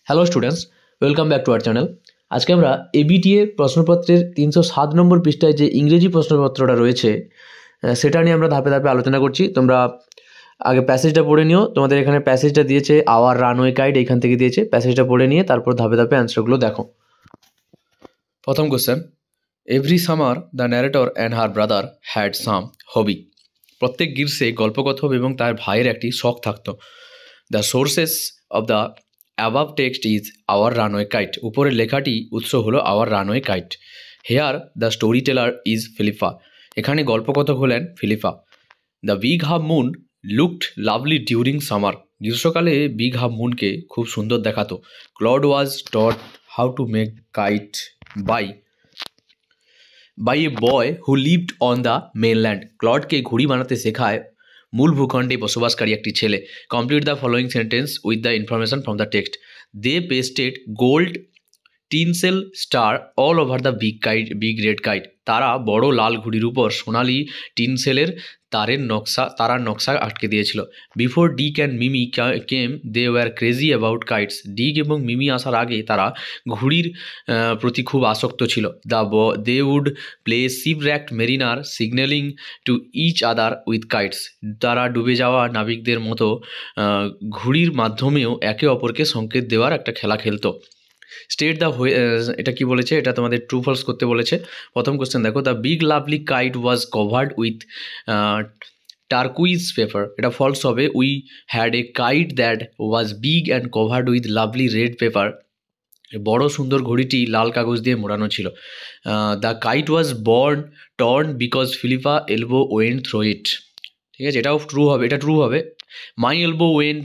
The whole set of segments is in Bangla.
Hello students, welcome back to our channel. আজকে আমরা এবিটিএ প্রশ্নপত্রের 307 নম্বর পৃষ্ঠায় যে ইংরেজি প্রশ্নপত্রটা রয়েছে সেটা নিয়ে আমরা ধাপে ধাপে আলোচনা করছি। তোমরা আগে প্যাসেজটা পড়ে নিও। তোমাদের এখানে প্যাসেজটা দিয়েছে আওয়ার রানওয়ে গাইড, এখান থেকে দিয়েছে। প্যাসেজটা পড়ে নিয়ে তারপর ধাপে ধাপে অ্যান্সারগুলো দেখো। প্রথম question, every summer the narrator and her brother had some hobby. প্রত্যেক গ্রীষ্মে গল্পকথক এবং তার ভাইয়ের একটি শখ থাকতো। The sources of the above text is our runway kite. উপরের লেখাটি উৎস হলো our runway kite. Here the story teller is Philippa. এখানে গল্পকথক হলেন Philippa. The big half moon looked lovely during summer. গ্রীষ্মকালে বিগ হাফ মুনকে খুব সুন্দর দেখাতো। Claude was taught how to make kite by a boy who lived on the mainland. ক্লডকে ঘুড়ি বানাতে শেখায় মূল ভূখণ্ডে বসবাসকারী একটি ছেলে। Complete the following sentence with the information from the text. They pasted gold tinsel star all over the big red kite. তারা বড় লাল ঘুড়ির উপর সোনালি টিনসেলের তারার নকশা আটকে দিয়েছিল। Before Dick and Mimi came they were crazy about kites. Dick এবং মিমি আসার আগে তারা ঘুড়ির প্রতি খুব আসক্ত ছিল। They would play shipwrecked mariner signalling to each other with kites. তারা ডুবে যাওয়া নাবিকদের মতো ঘুড়ির মাধ্যমেও একে অপরকে সংকেত দেওয়ার একটা খেলা খেলতো। স্টেট দ্য এটা কি বলেছে, এটা তোমাদের ট্রু ফলস করতে বলেছে। প্রথম কোশ্চেন দেখো, the big lovely kite was covered with turquoise paper. এটা ফলস হবে। We had a kite that was big and covered with lovely red paper. বড় সুন্দর ঘড়িটি লাল কাগজ দিয়ে মোড়ানো ছিল। The kite was torn because Philippa elbow went through it. ঠিক আছে, এটাও ট্রু হবে, এটা ট্রু হবে। My elbow went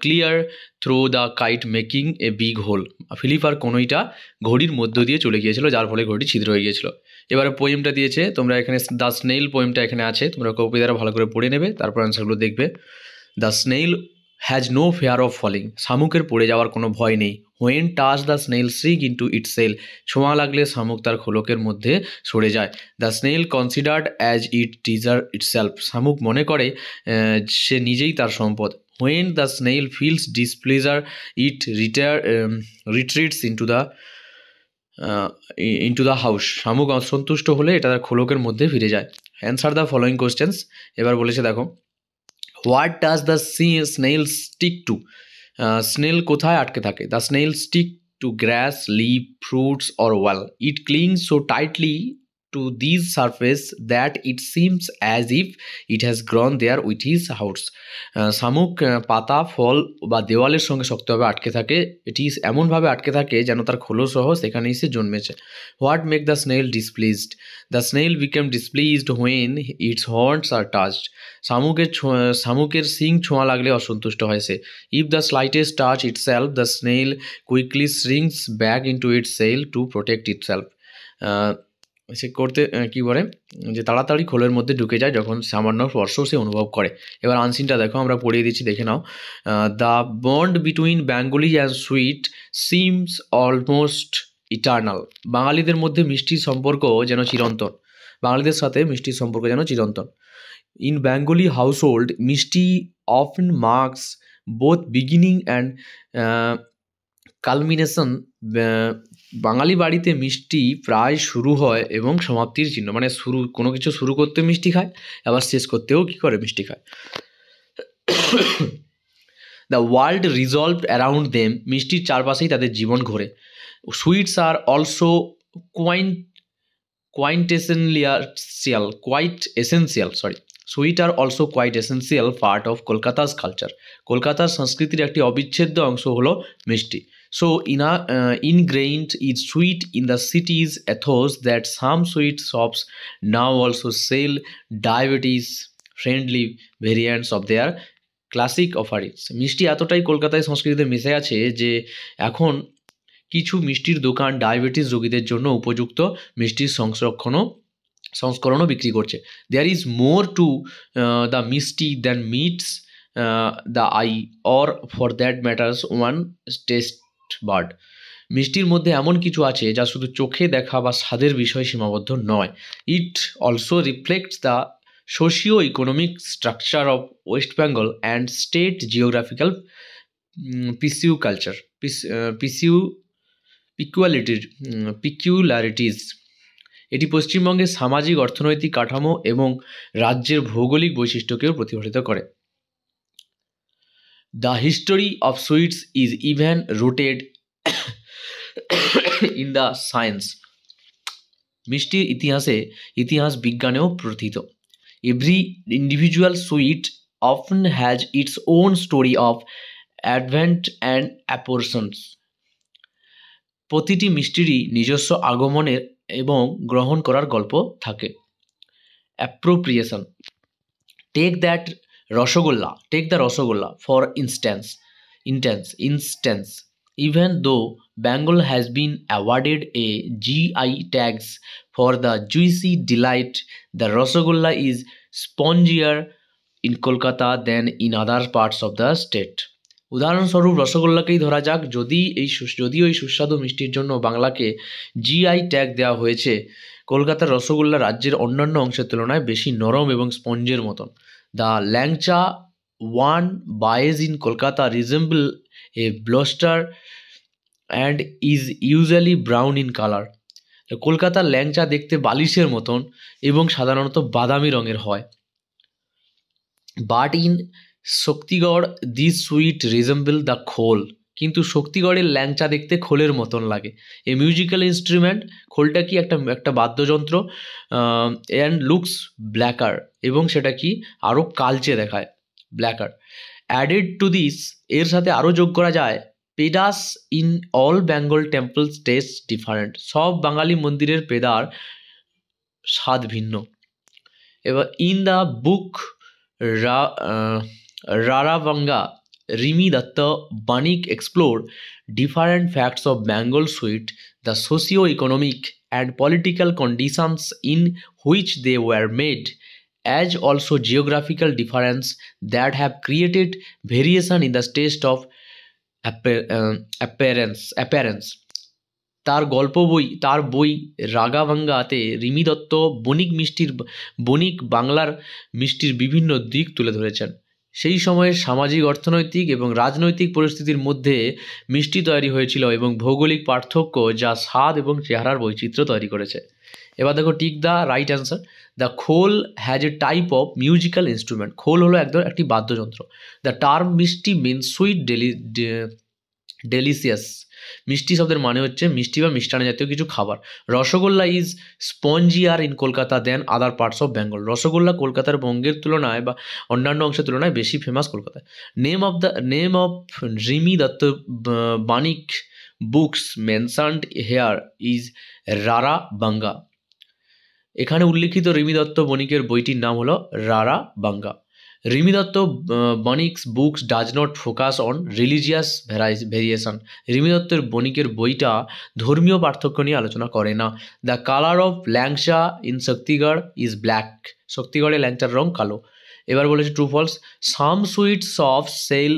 clear through the kite making a big hole. ফিলিপার কনুইটা ঘড়ির মধ্য দিয়ে চলে গিয়েছিল, যার ফলে ঘড়িটি ছিদ্র হয়ে গিয়েছিল। এবারে পোয়েমটা দিয়েছে, তোমরা এখানে দ্য স্নেইল পোয়েমটা এখানে আছে, তোমরা কপি দ্বারা ভালো করে পড়ে নেবে, তারপর অ্যান্সারগুলো দেখবে। The snail has no fear of falling. শামুকের পড়ে যাওয়ার কোনো ভয় নেই। হোয়েন টাচ দ্য স্নেইল সিগ ইন্টু ইট সেল। ছোঁয়া লাগলে শামুক তার খোলকের মধ্যে সরে যায়। The snail considered as it treasure itself. শামুক মনে করে সে নিজেই তার সম্পদ। When the snail feels displeasure it retreats into the house. শামুক অসন্তুষ্ট হলে এটা তার খোলকের মধ্যে ফিরে যায়। Answer the following questions. এবার বলেছে দেখো, what does the snail stick to. Snail কোথায় আটকে থাকে? The snail stick to grass, leave, fruits or wall. It clings so tightly to this surface that it seems as if it has grown there with his house. শামুক পাতা, ফল বা দেওয়ালের সঙ্গে শক্তভাবে আটকে থাকে। এটি এমনভাবে আটকে থাকে যেন তার খোলসহ সেখানেই সে জন্মেছে। What make the snail displeased. The snail became displeased when its horns are touched. শামুকের শিং ছোঁয়া লাগলে অসন্তুষ্ট হয় সে। If the slightest touch itself the snail quickly shrinks back into its shell to protect itself. সে করতে কী বলে, যে তাড়াতাড়ি খোলের মধ্যে ঢুকে যায় যখন সামান্য স্পর্শ সে অনুভব করে। এবার আনসিনটা দেখো, আমরা পড়িয়ে দিচ্ছি, দেখে নাও। The bond between Bengali and sweet seems almost eternal. বাঙালিদের মধ্যে মিষ্টির সম্পর্ক যেন চিরন্তন। বাঙালিদের সাথে মিষ্টির সম্পর্ক যেন চিরন্তন। In Bengali household mishti often marks both beginning and culmination. বাঙালি বাড়িতে মিষ্টি প্রায় শুরু হয় এবং সমাপ্তির চিহ্ন, মানে কোনো কিছু শুরু করতে মিষ্টি খায়, আবার শেষ করতেও কী করে, মিষ্টি খায়। The world revolved around them. মিষ্টির চারপাশেই তাদের জীবন ঘোরে। Sweets are also quite essential part of Kolkata's culture. কলকাতার সংস্কৃতির একটি অবিচ্ছেদ্য অংশ হলো মিষ্টি। So ingrained is sweet in the city's ethos that some sweet shops now also sell diabetes-friendly variants of their classic offerings. মিষ্টি এতটাই কলকাতায় সংস্কৃতিতে মিশে আছে যে এখন কিছু মিষ্টির দোকান ডায়াবেটিস রোগীদের জন্য উপযুক্ত মিষ্টির সংস্করণও বিক্রি করছে। There is more to the mishti than meets the eye or for that matters one taste bird. মিষ্টির মধ্যে এমন কিছু আছে যা শুধু চোখে দেখা বা স্বাদের বিষয়ে সীমাবদ্ধ নয়। It also reflects the socio economic structure of West Bengal and state geographical পিসিউ কালচার, পিসিউ পিকুলারিটিস। এটি পশ্চিমবঙ্গের সামাজিক অর্থনৈতিক কাঠামো এবং রাজ্যের ভৌগোলিক বৈশিষ্ট্যকেও প্রতিফলিত করে। The history of sweets is even rooted in the science. মিষ্টির ইতিহাস বিজ্ঞানেও প্রথিত। Every individual sweet often has its own story of advent and apportions. প্রতিটি মিষ্টিরই নিজস্ব আগমনের এবং গ্রহণ করার গল্প থাকে। Appropriation. Take the rosogolla for instance. Even though Bengal has been awarded a GI tags for the juicy delight, the Rasagolla is spongier in Kolkata than in other parts of the state. উদাহরণস্বরূপ রসগোল্লাকেই ধরা যাক। যদিও এই সুস্বাদু মিষ্টির জন্য বাংলাকে জিআই ট্যাগ দেওয়া হয়েছে, কলকাতার রসগোল্লা রাজ্যের অন্যান্য অংশের তুলনায় বেশি নরম এবং স্পঞ্জের মতন। The langcha one buys in Kolkata resemble a bluster and is usually brown in color. কলকাতার ল্যাংচা দেখতে বালিশের মতন এবং সাধারণত বাদামি রঙের হয়। But in Shaktigarh this sweet resemble the খোল। কিন্তু শক্তিগড়ের ল্যাংচা দেখতে খোলের মতন লাগে। এ মিউজিক্যাল ইনস্ট্রুমেন্ট, খোলটা কি একটা বাদ্যযন্ত্র, অ্যান্ড লুকস ব্ল্যাকার, এবং সেটা কি আরও কালচে দেখায়, ব্ল্যাকার। অ্যাডেড টু দিস, এর সাথে আরও যোগ করা যায়, pedas in all Bengal temples taste different. সব বাঙালি মন্দিরের পেদার স্বাদ ভিন্ন। এবার in the book Rarabhanga, Rimi Datta Banik explored different facts of Bengal sweet, the socio-economic and political conditions in which they were made, as also geographical difference that have created variation in the taste of appearance. তার বই রাগাভাঙ্গাতে রিমি দত্ত বণিক বাংলার মিষ্টির বিভিন্ন দিক তুলে ধরেছেন। সেই সময়ের সামাজিক, অর্থনৈতিক এবং রাজনৈতিক পরিস্থিতির মধ্যে মিষ্টি তৈরি হয়েছিল এবং ভৌগোলিক পার্থক্য যা স্বাদ এবং চেহারার বৈচিত্র্য তৈরি করেছে। এবার দেখো, tick the right answer. The khol has a type of musical instrument. খোল হলো একটি বাদ্যযন্ত্র। The term mishti means sweet delicious. মিষ্টি শব্দের মানে হচ্ছে মিষ্টি বা মিষ্টান্ন জাতীয় কিছু খাবার। Rasgulla is spongier in Kolkata than other parts of Bengal. Rasgulla কলকাতার বঙ্গের তুলনায় বা অন্যান্য অংশের তুলনায় বেশি ফেমাস কলকাতায়। Name of Rimi Datta Banik books mentioned here is Rara Banga. এখানে উল্লিখিত রিমি দত্ত বণিকের বইটির নাম হলো Rara Banga. Rimi Datta Banik's books does not focus on religious variation. Rimi দত্তের বণিকের বইটা ধর্মীয় পার্থক্য নিয়ে আলোচনা করে না। The colour of langcha in Shaktigarh is black. শক্তিগড়ের ল্যাংচার রং কালো। এবার বলেছে true false. Some sweet shops sell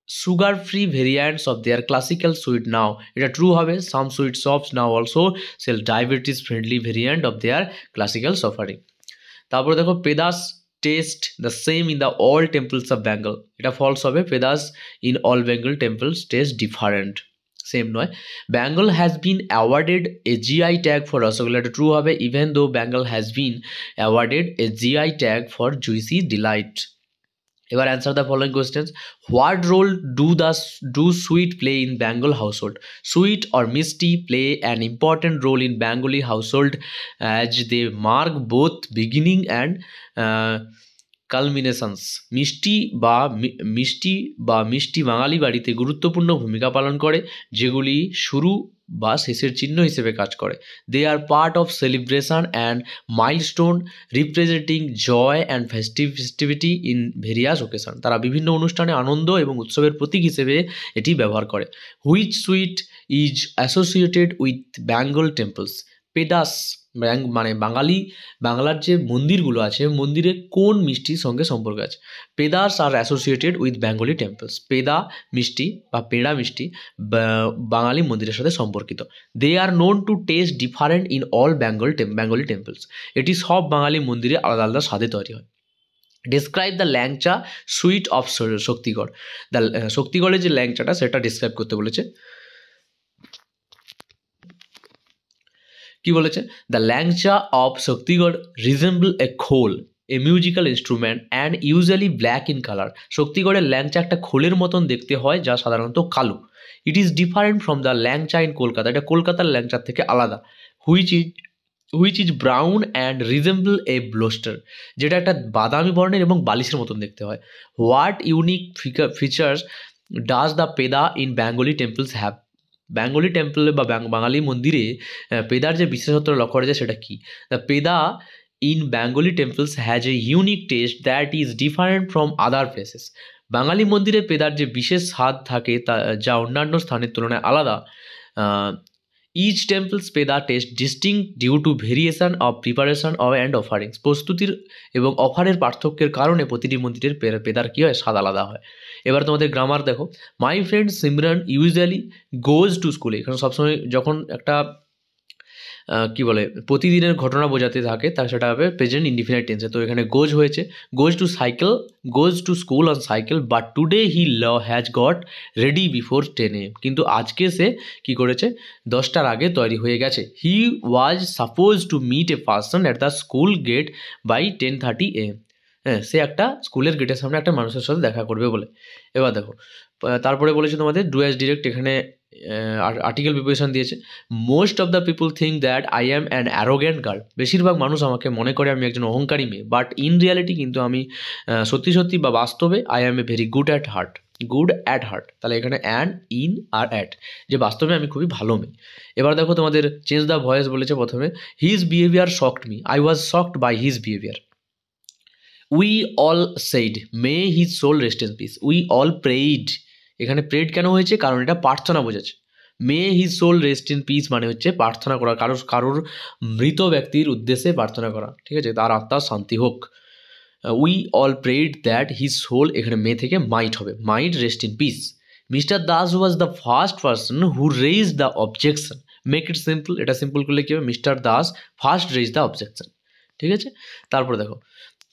sugar free variants of their classical sweet now. এটা ট্রু হবে। Some sweet shops now also sell diabetes friendly variant of their classical suffering. তারপরে দেখো, পেদাস taste the same in the all temples of Bengal. এটা ফলস হবে। Pedas in all Bengal temples taste different, same নয়। Bengal has been awarded a GI tag for rasgulla. এটা ট্রু হবে। Even though Bengal has been awarded a GI tag for juicy delight. এবার answer the following questions. What role do sweet play in Bengal household? Sweet or mishti play an important role in Bengali household as they mark both beginning and culminations. মিষ্টি বাঙালি বাড়িতে গুরুত্বপূর্ণ ভূমিকা পালন করে, যেগুলি শুরু বা শেষের চিহ্ন হিসেবে কাজ করে। They are part of celebration and milestone representing joy and festivity in various occasion. তারা বিভিন্ন অনুষ্ঠানে আনন্দ এবং উৎসবের প্রতীক হিসেবে এটি ব্যবহার করে। Which sweet is associated with Bengal temples? Pedas মানে বাংলার যে মন্দিরগুলো আছে, মন্দিরে কোন মিষ্টির সঙ্গে সম্পর্ক আছে? Pedas are associated with Bengali temples. Peda মিষ্টি বা পেড়া মিষ্টি বাঙালি মন্দিরের সাথে সম্পর্কিত। They are known to taste different in all Bengali temples. এটি সব বাঙালি মন্দিরে আলাদা আলাদা স্বাদে তৈরি হয়। Describe the langcha sweet of Shaktigarh. The শক্তিগড়ের যে ল্যাংচাটা সেটা ডিসক্রাইব করতে বলেছে। কি বলেছে? The langcha of Shaktigarh resemble a khol, a musical instrument and usually black in colour. শক্তিগড়ের ল্যাংচা একটা খোলের মতন দেখতে হয়, যা সাধারণত কালো। It is different from the langcha in Kolkata, এটা কলকাতার ল্যাংচার থেকে আলাদা। Which is brown and resemble a bolster, যেটা একটা বাদামি বর্ণের এবং বালিশের মতন দেখতে হয়। What unique features does the peda in Bengali temples have, Bengali টেম্পলে বা বাঙালি মন্দিরে পেদার যে বিশেষত্ব লক্ষ্য করা যায় সেটা কি? The peda in Bengali temples has a unique taste that is different from other places. বাঙালি মন্দিরে পেদার যে বিশেষ স্বাদ থাকে তা যা অন্যান্য স্থানের তুলনায় আলাদা। Each temples peda taste distinct due to variation of preparation and offerings, প্রস্তুতির এবং অফারের পার্থক্যের কারণে প্রতিটি মন্দিরের পেদার কী হয়, স্বাদ আলাদা হয়। এবার তোমাদের গ্রামার দেখো। My friend Simran usually goes to স্কুলে, এখানে সবসময় যখন একটা কি বলে প্রতিদিনের ঘটনা বোঝাতে থাকে তা সেটা হবে প্রেজেন্ট ইনডিফিনাইট টেন্সে। তো এখানে গোজ হয়েছে, goes to school on cycle, but today he has got ready before 10 AM, কিন্তু আজকে সে কি করেছে, 10টার আগে তৈরি হয়ে গেছে। He was suppose to meet a person at the school gate by 10:30 AM, হ্যাঁ সে একটা স্কুলের গেটের সামনে একটা মানুষের সাথে দেখা করবে বলে। এবার দেখো তারপরে বলেছে তোমাদের ডু অ্যাজ ডিরেক্ট, এখানে আর্টিকেল প্রিপারেশন দিয়েছে। Most of the people think that I am an arrogant girl, বেশিরভাগ মানুষ আমাকে মনে করে আমি একজন অহংকারী মেয়ে, বাট ইন রিয়ালিটি, কিন্তু আমি সত্যি সত্যি বা বাস্তবে I am a very good at heart. তাহলে এখানে অ্যান, ইন আর অ্যাট, যে বাস্তবে আমি খুবই ভালো মেয়ে। এবার দেখো তোমাদের চেঞ্জ দ্য ভয়েস বলেছে প্রথমে। His behaviour shocked me, I was shocked by his behaviour. We all said may his soul rest in peace, we all prayed, এখানে প্রেড কেন হয়েছে, কারণ এটা প্রার্থনা বোঝাচ্ছে। May his soul rest in peace মানে হচ্ছে প্রার্থনা করা, কারোর মৃত ব্যক্তির উদ্দেশ্যে প্রার্থনা করা, ঠিক আছে, তার আত্মার শান্তি হোক। We all prayed that his soul, এখানে মে থেকে মাইট হবে, might rest in peace. Mister Das was the first person who raised the objection, make it simple, এটা সিম্পল করলে কী হবে, mister Das first raised the objection, ঠিক আছে। তারপরে দেখো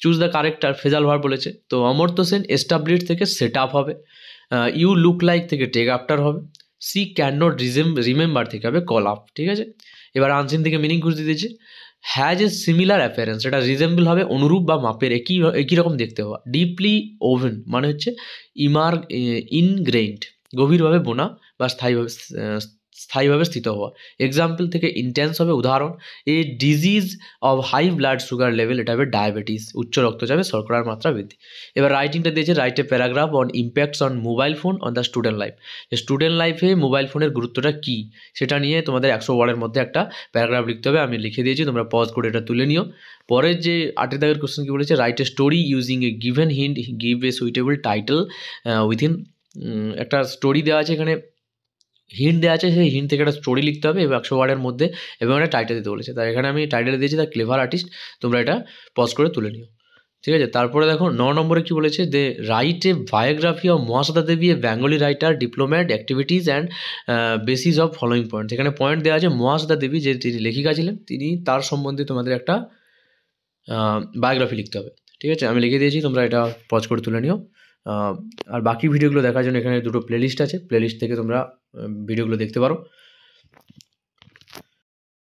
choose the character, phrasal verb বলেছে, তো অমর্ত্য সেন এস্টাবলিশ থেকে সেট আপ হবে। ইউ লুক লাইক থেকে টেক আফটার হবে। সি ক্যান নট রিমেম্বার থেকে হবে কল আপ, ঠিক আছে। এবার আনসিন থেকে মিনিং খুঁজতে দিয়েছে। হ্যাজ এ সিমিলার অ্যাপিয়ারেন্স, এটা রিজেম্বল হবে অনুরূপ বা মাপের একই রকম দেখতে হওয়া। ডিপলি ওভেন মানে হচ্ছে ইনগ্রেইন্ড, গভীরভাবে বোনা বা স্থায়ীভাবে স্থিত হওয়া। এক্সাম্পল থেকে ইন্টেন্স হবে উদাহরণ। A disease of high blood sugar level, এটা হবে ডায়াবেটিস, উচ্চ রক্তচাপে শর্করার মাত্রা বৃদ্ধি। এবার রাইটিংটা দিয়েছে, write a paragraph on impacts on mobile phone on the student life, student লাইফে মোবাইল ফোনের গুরুত্বটা কী সেটা নিয়ে তোমাদের 100 ওয়ার্ডের মধ্যে একটা প্যারাগ্রাফ লিখতে হবে। আমি লিখে দিয়েছি, তোমরা পজ করে এটা তুলে নিও। পরের যে 8 দাগের কোশ্চেন কী বলেছে, write a story using a given hint, give a suitable title within, একটা স্টোরি দেওয়া আছে, এখানে হিন্ট দেওয়া আছে, সেই হিন্ট থেকে একটা স্টোরি লিখতে হবে এবং 100 ওয়ার্ডের মধ্যে, এবং একটা টাইটেল দিতে বলেছে। তাই এখানে আমি টাইটেল দিয়েছি দ্য ক্লেভার আর্টিস্ট, তোমরা এটা পজ করে তুলে নিও, ঠিক আছে। তারপরে দেখো 9 নম্বরে কী বলেছে, they write a biography of Mahasweta Devi, a Bengali writer, diplomat, activities and basis of following point. এখানে পয়েন্ট দেওয়া আছে মহাশ্বেতা দেবী যে তিনি লেখিকা ছিলেন, তার সম্বন্ধে তোমাদের একটা বায়োগ্রাফি লিখতে হবে, ঠিক আছে। আমি লিখে দিয়েছি, তোমরা এটা পজ করে তুলে নিও। আর বাকি ভিডিওগুলো দেখার জন্য এখানে 2টো প্লেলিস্ট আছে, প্লেলিস্ট থেকে তোমরা ভিডিওগুলো দেখতে পারো।